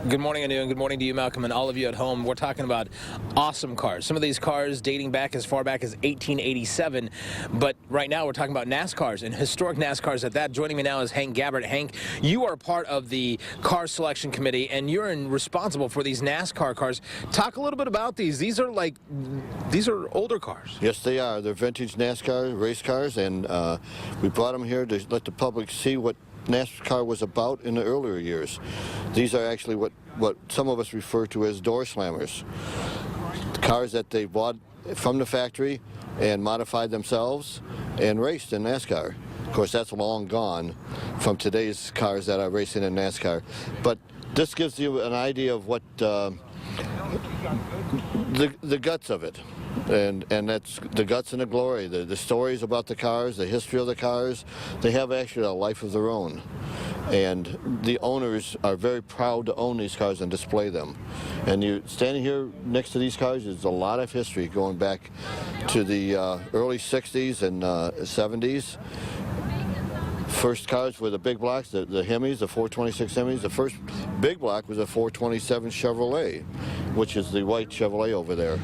Good morning, Anu, and good morning to you, Malcolm, and all of you at home. We're talking about awesome cars. Some of these cars dating back as far back as 1887, but right now we're talking about NASCARs, and historic NASCARs at that. Joining me now is Hank Gabbard. Hank, you are part of the car selection committee, and you're responsible for these NASCAR cars. Talk a little bit about these. These are older cars. Yes, they are. They're vintage NASCAR race cars, and we brought them here to let the public see what NASCAR was about in the earlier years. These are actually what some of us refer to as door slammers. The cars that they bought from the factory and modified themselves and raced in NASCAR. Of course, that's long gone from today's cars that are racing in NASCAR. But this gives you an idea of what the guts of it. And that's the guts and the glory, the stories about the cars, the history of the cars. They have actually a life of their own. And the owners are very proud to own these cars and display them. And you standing here next to these cars, there's a lot of history going back to the early 60s and 70s. First cars were the big blocks, the Hemis, the 426 Hemis. The first big block was a 427 Chevrolet, which is the white Chevrolet over there.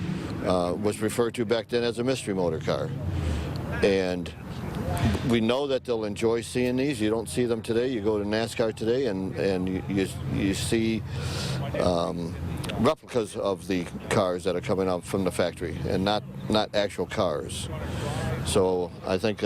Was referred to back then as a mystery motor car. And we know that they'll enjoy seeing these. You don't see them today. You go to NASCAR today and you see replicas of the cars that are coming out from the factory and not actual cars. So I think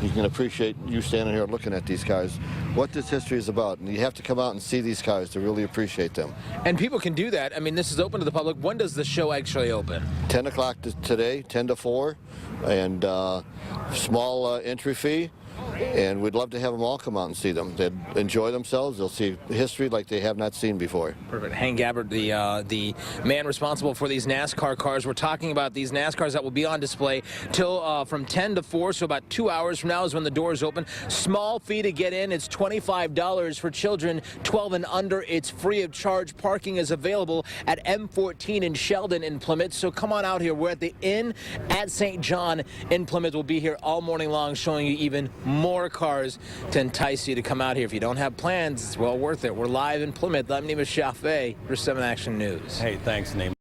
you can appreciate you standing here looking at these cars, what this history is about. And you have to come out and see these cars to really appreciate them. And people can do that. I mean, this is open to the public. When does the show actually open? 10 o'clock today, 10 to 4, and small entry fee. And we'd love to have them all come out and see them. They'd enjoy themselves. They'll see history like they have not seen before. Perfect. Hank Gabbard, the man responsible for these NASCAR cars. We're talking about these NASCARs that will be on display till from 10 to 4, so about 2 hours from now is when the doors open. Small fee to get in. It's $25 for children 12 and under. It's free of charge. Parking is available at M14 in Sheldon in Plymouth. So come on out here. We're at the Inn at St. John in Plymouth. We'll be here all morning long showing you even more cars to entice you to come out here. If you don't have plans, it's well worth it. We're live in Plymouth. I'm Nima Shafee for 7 Action News. Hey, thanks, Nima.